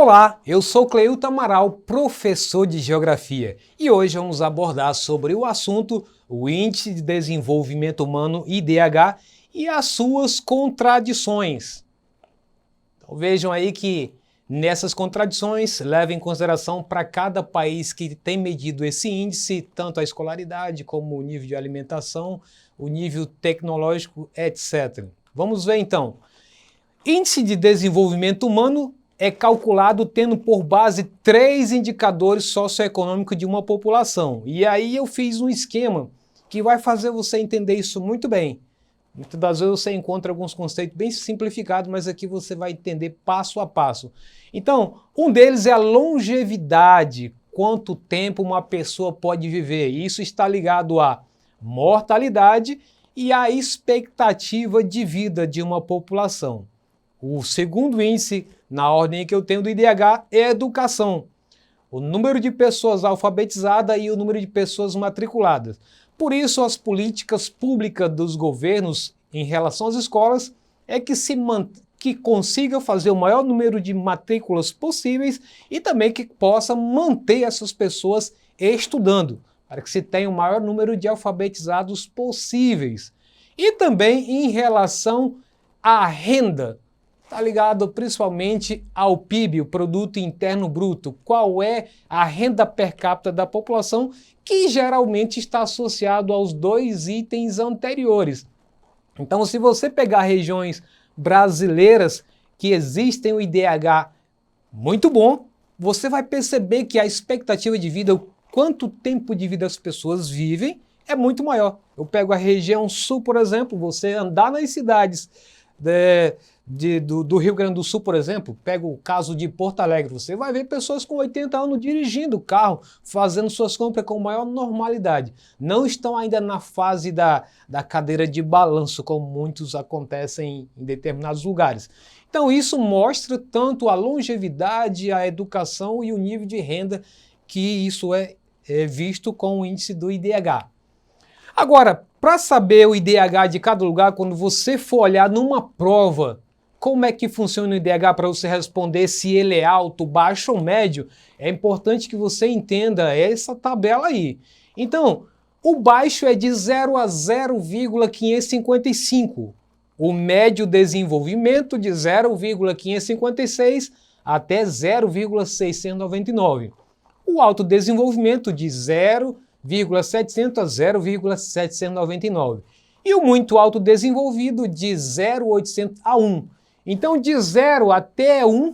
Olá, eu sou Cleilton Amaral, professor de Geografia, e hoje vamos abordar sobre o assunto o Índice de Desenvolvimento Humano, IDH, e as suas contradições. Então vejam aí que nessas contradições leva em consideração para cada país que tem medido esse índice, tanto a escolaridade como o nível de alimentação, o nível tecnológico, etc. Vamos ver então. Índice de Desenvolvimento Humano é calculado tendo por base 3 indicadores socioeconômicos de uma população. E aí eu fiz um esquema que vai fazer você entender isso muito bem. Muitas das vezes você encontra alguns conceitos bem simplificados, mas aqui você vai entender passo a passo. Então, um deles é a longevidade, quanto tempo uma pessoa pode viver. Isso está ligado à mortalidade e à expectativa de vida de uma população. O segundo índice, na ordem que eu tenho do IDH, é a educação. O número de pessoas alfabetizadas e o número de pessoas matriculadas. Por isso, as políticas públicas dos governos em relação às escolas é que consiga fazer o maior número de matrículas possíveis e também que possa manter essas pessoas estudando, para que se tenha o maior número de alfabetizados possíveis. E também em relação à renda, está ligado principalmente ao PIB, o Produto Interno Bruto. Qual é a renda per capita da população, que geralmente está associado aos dois itens anteriores. Então, se você pegar regiões brasileiras que existem o IDH muito bom, você vai perceber que a expectativa de vida, o quanto tempo de vida as pessoas vivem, é muito maior. Eu pego a região sul, por exemplo, você andar nas cidades do Rio Grande do Sul, por exemplo, pega o caso de Porto Alegre, você vai ver pessoas com 80 anos dirigindo o carro, fazendo suas compras com maior normalidade. Não estão ainda na fase da cadeira de balanço, como muitos acontecem em determinados lugares. Então isso mostra tanto a longevidade, a educação e o nível de renda que isso é visto com o índice do IDH. Agora, para saber o IDH de cada lugar, quando você for olhar numa prova, como é que funciona o IDH para você responder se ele é alto, baixo ou médio, é importante que você entenda essa tabela aí. Então, o baixo é de 0 a 0,555, o médio desenvolvimento de 0,556 até 0,699, o alto desenvolvimento de 0,700 a 0,799 e o muito alto desenvolvido de 0,800 a 1. Então, de 0 até 1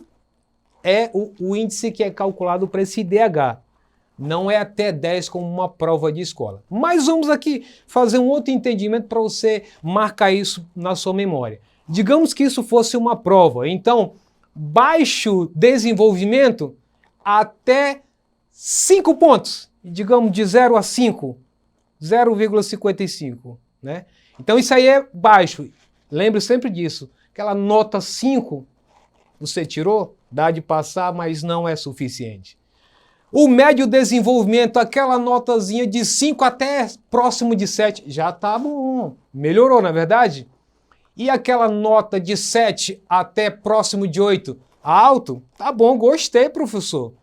é o índice que é calculado para esse IDH. Não é até 10 como uma prova de escola. Mas vamos aqui fazer um outro entendimento para você marcar isso na sua memória. Digamos que isso fosse uma prova. Então, baixo desenvolvimento até 5 pontos. Digamos de 0 a 5, 0,55. Né? Então, isso aí é baixo. Lembre sempre disso. Aquela nota 5, você tirou, dá de passar, mas não é suficiente. O médio desenvolvimento, aquela notazinha de 5 até próximo de 7, já tá bom, melhorou, não é verdade? E aquela nota de 7 até próximo de 8, alto, tá bom, gostei, professor.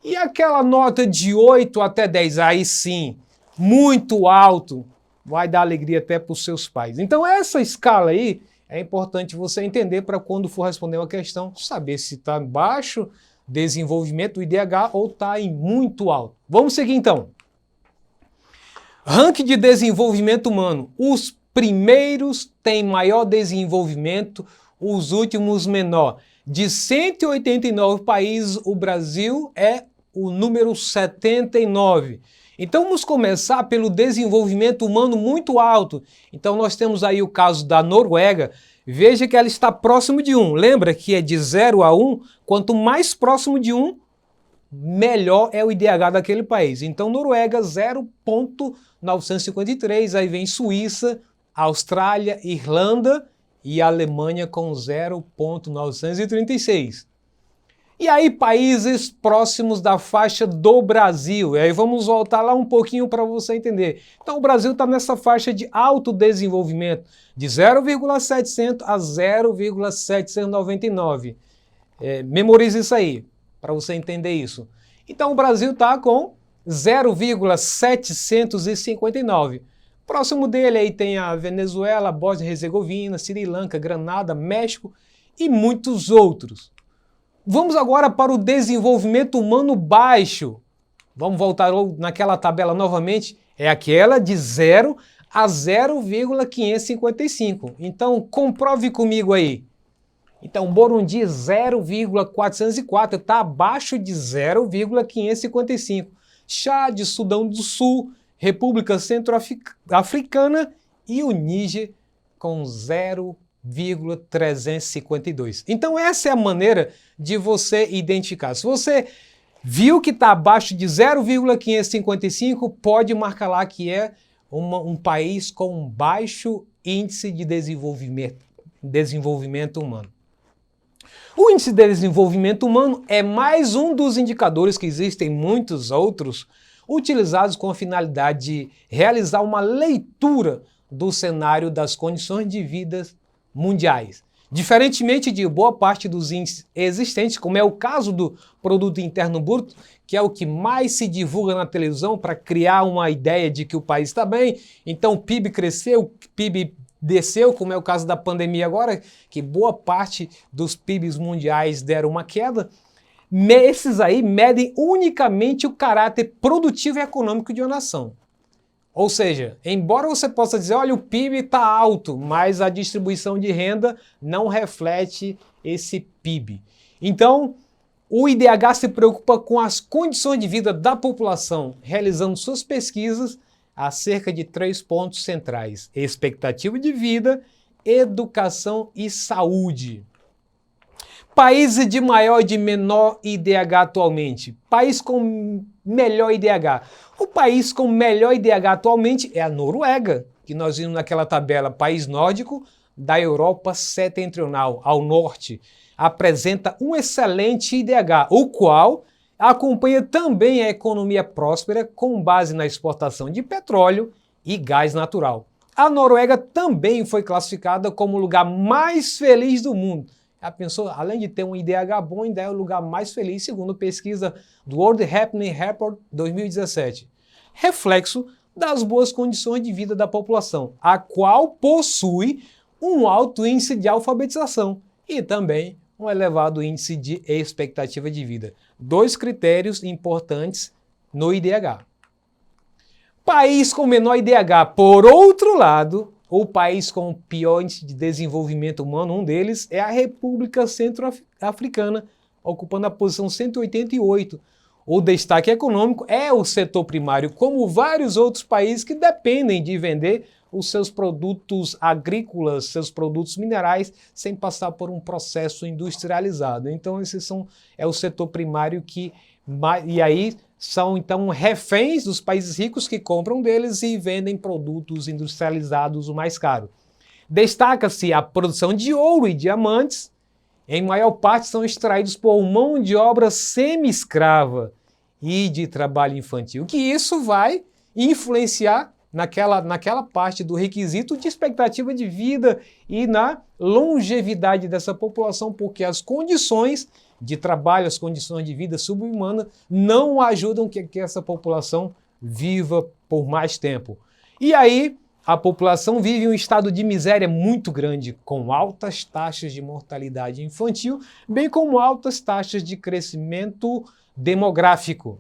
E aquela nota de 8 até 10, aí sim, muito alto, vai dar alegria até para os seus pais. Então essa escala aí, é importante você entender para quando for responder uma questão, saber se está em baixo desenvolvimento do IDH ou está em muito alto. Vamos seguir então. Ranking de desenvolvimento humano. Os primeiros têm maior desenvolvimento, os últimos menor. De 189 países, o Brasil é o número 79. Então vamos começar pelo desenvolvimento humano muito alto. Então nós temos aí o caso da Noruega. Veja que ela está próximo de 1. Lembra que é de 0 a 1? Quanto mais próximo de 1, melhor é o IDH daquele país. Então Noruega 0,953, aí vem Suíça, Austrália, Irlanda e Alemanha com 0,936. E aí, países próximos da faixa do Brasil. E aí vamos voltar lá um pouquinho para você entender. Então o Brasil está nessa faixa de alto desenvolvimento, de 0,700 a 0,799. Memorize isso aí. para você entender isso. Então o Brasil está com 0,759. Próximo dele aí tem a Venezuela, Bósnia e Herzegovina, Sri Lanka, Granada, México e muitos outros. Vamos agora para o desenvolvimento humano baixo. Vamos voltar naquela tabela novamente. É aquela de 0 a 0,555. Então comprove comigo aí. Então Burundi 0,404 está abaixo de 0,555. Chad, Sudão do Sul, República Centro-Africana e o Níger com 0,352. Então essa é a maneira de você identificar. Se você viu que está abaixo de 0,555, pode marcar lá que é um país com baixo índice de desenvolvimento humano. O índice de desenvolvimento humano é mais um dos indicadores, que existem muitos outros, utilizados com a finalidade de realizar uma leitura do cenário das condições de vida mundiais. Diferentemente de boa parte dos índices existentes, como é o caso do Produto Interno Bruto, que é o que mais se divulga na televisão para criar uma ideia de que o país está bem, então o PIB cresceu, o PIB desceu, como é o caso da pandemia agora, que boa parte dos PIBs mundiais deram uma queda. Esses aí medem unicamente o caráter produtivo e econômico de uma nação. Ou seja, embora você possa dizer, olha, o PIB está alto, mas a distribuição de renda não reflete esse PIB. Então, o IDH se preocupa com as condições de vida da população, realizando suas pesquisas acerca de 3 pontos centrais: expectativa de vida, educação e saúde. Países de maior e de menor IDH atualmente. País com melhor IDH. O país com melhor IDH atualmente é a Noruega, que nós vimos naquela tabela, país nórdico da Europa setentrional, ao norte. Apresenta um excelente IDH, o qual acompanha também a economia próspera com base na exportação de petróleo e gás natural. A Noruega também foi classificada como o lugar mais feliz do mundo. Já pensou, além de ter um IDH bom, ainda é o lugar mais feliz, segundo pesquisa do World Happiness Report 2017. Reflexo das boas condições de vida da população, a qual possui um alto índice de alfabetização e também um elevado índice de expectativa de vida. 2 critérios importantes no IDH. País com menor IDH, por outro lado, o país com o pior índice de desenvolvimento humano, um deles é a República Centro-Africana, ocupando a posição 188. O destaque econômico é o setor primário, como vários outros países que dependem de vender os seus produtos agrícolas, seus produtos minerais, sem passar por um processo industrializado. Então, é o setor primário e aí são então reféns dos países ricos que compram deles e vendem produtos industrializados o mais caro. Destaca-se a produção de ouro e diamantes, em maior parte são extraídos por mão de obra semi-escrava e de trabalho infantil, que isso vai influenciar naquela parte do requisito de expectativa de vida e na longevidade dessa população, porque as condições de trabalho, as condições de vida subhumana não ajudam que essa população viva por mais tempo. E aí a população vive um estado de miséria muito grande, com altas taxas de mortalidade infantil, bem como altas taxas de crescimento demográfico.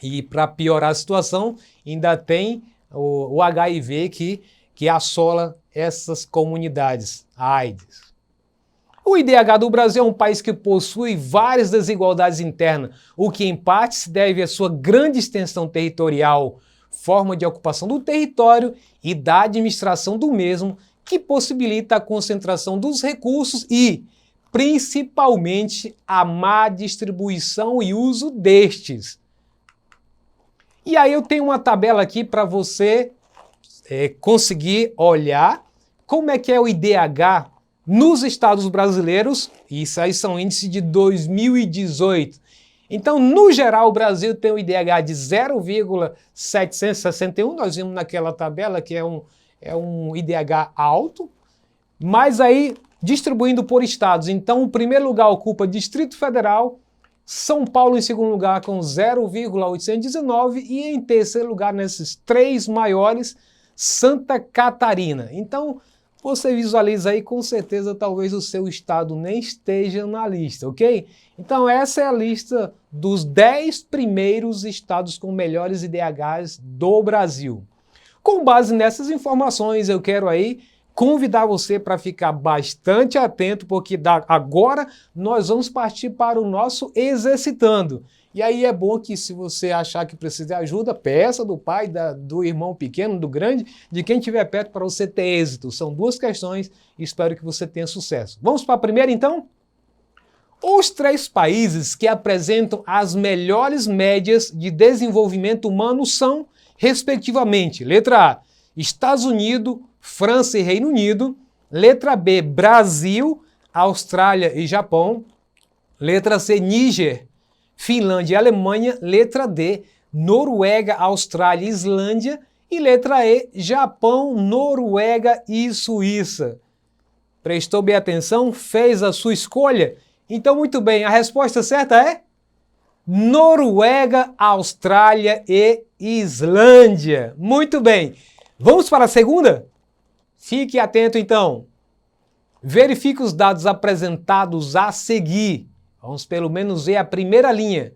E para piorar a situação, ainda tem o HIV que assola essas comunidades, a AIDS. O IDH do Brasil é um país que possui várias desigualdades internas, o que em parte se deve à sua grande extensão territorial, forma de ocupação do território e da administração do mesmo, que possibilita a concentração dos recursos e, principalmente, a má distribuição e uso destes. E aí eu tenho uma tabela aqui para você conseguir olhar como é que é o IDH nos estados brasileiros. Isso aí são índices de 2018. Então, no geral, o Brasil tem um IDH de 0,761, nós vimos naquela tabela que é um IDH alto, mas aí distribuindo por estados. Então, o primeiro lugar ocupa Distrito Federal, São Paulo em segundo lugar com 0,819 e em terceiro lugar nesses três maiores, Santa Catarina. Então, você visualiza aí, com certeza, talvez o seu estado nem esteja na lista, ok? Então essa é a lista dos 10 primeiros estados com melhores IDHs do Brasil. Com base nessas informações, eu quero aí convidar você para ficar bastante atento, porque agora nós vamos partir para o nosso exercitando. E aí é bom que, se você achar que precisa de ajuda, peça do pai, do irmão pequeno, do grande, de quem estiver perto, para você ter êxito. São duas questões e espero que você tenha sucesso. Vamos para a primeira, então? Os 3 países que apresentam as melhores médias de desenvolvimento humano são, respectivamente, letra A, Estados Unidos, França e Reino Unido, letra B, Brasil, Austrália e Japão, letra C, Níger, Finlândia e Alemanha, letra D, Noruega, Austrália e Islândia e letra E, Japão, Noruega e Suíça. Prestou bem atenção? Fez a sua escolha? Então, muito bem, a resposta certa é Noruega, Austrália e Islândia. Muito bem. Vamos para a segunda? Fique atento, então. Verifique os dados apresentados a seguir. Vamos pelo menos ver a primeira linha.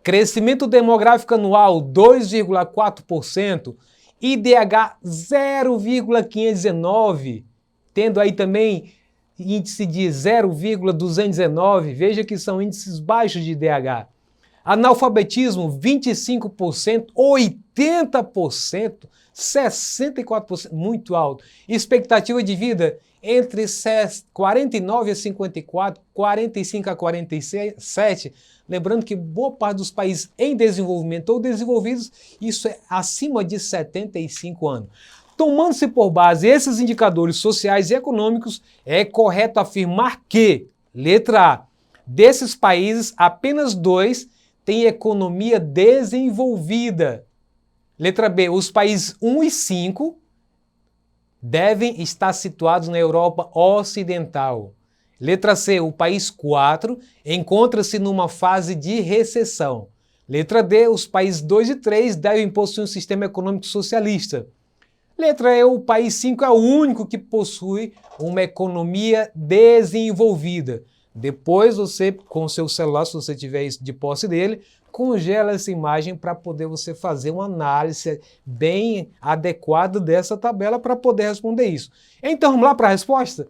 Crescimento demográfico anual 2,4%, IDH 0,519, tendo aí também índice de 0,219, veja que são índices baixos de IDH. Analfabetismo 25%, 80%, 64%, muito alto. Expectativa de vida entre 49 a 54, 45 a 47, lembrando que boa parte dos países em desenvolvimento ou desenvolvidos, isso é acima de 75 anos. Tomando-se por base esses indicadores sociais e econômicos, é correto afirmar que, letra A, desses países, apenas 2 têm economia desenvolvida. Letra B, os países 1 e 5 devem estar situados na Europa Ocidental. Letra C, o país 4 encontra-se numa fase de recessão. Letra D, os países 2 e 3 devem possuir um sistema econômico socialista. Letra E, o país 5 é o único que possui uma economia desenvolvida. Depois você, com o seu celular, se você tiver isso de posse dele, congela essa imagem para poder você fazer uma análise bem adequada dessa tabela para poder responder isso. Então vamos lá para a resposta?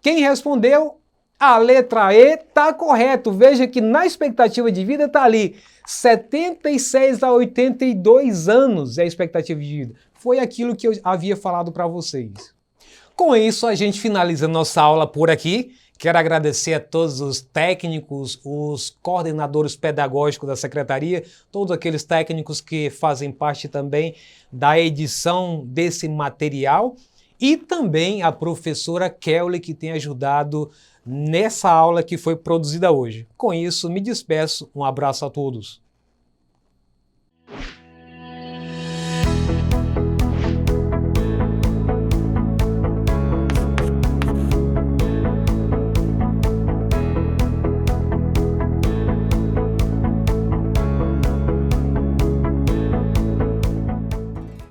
Quem respondeu a letra E está correto. Veja que na expectativa de vida está ali 76 a 82 anos é a expectativa de vida. Foi aquilo que eu havia falado para vocês. Com isso, a gente finaliza nossa aula por aqui. Quero agradecer a todos os técnicos, os coordenadores pedagógicos da Secretaria, todos aqueles técnicos que fazem parte também da edição desse material e também a professora Kelly, que tem ajudado nessa aula que foi produzida hoje. Com isso, me despeço. Um abraço a todos.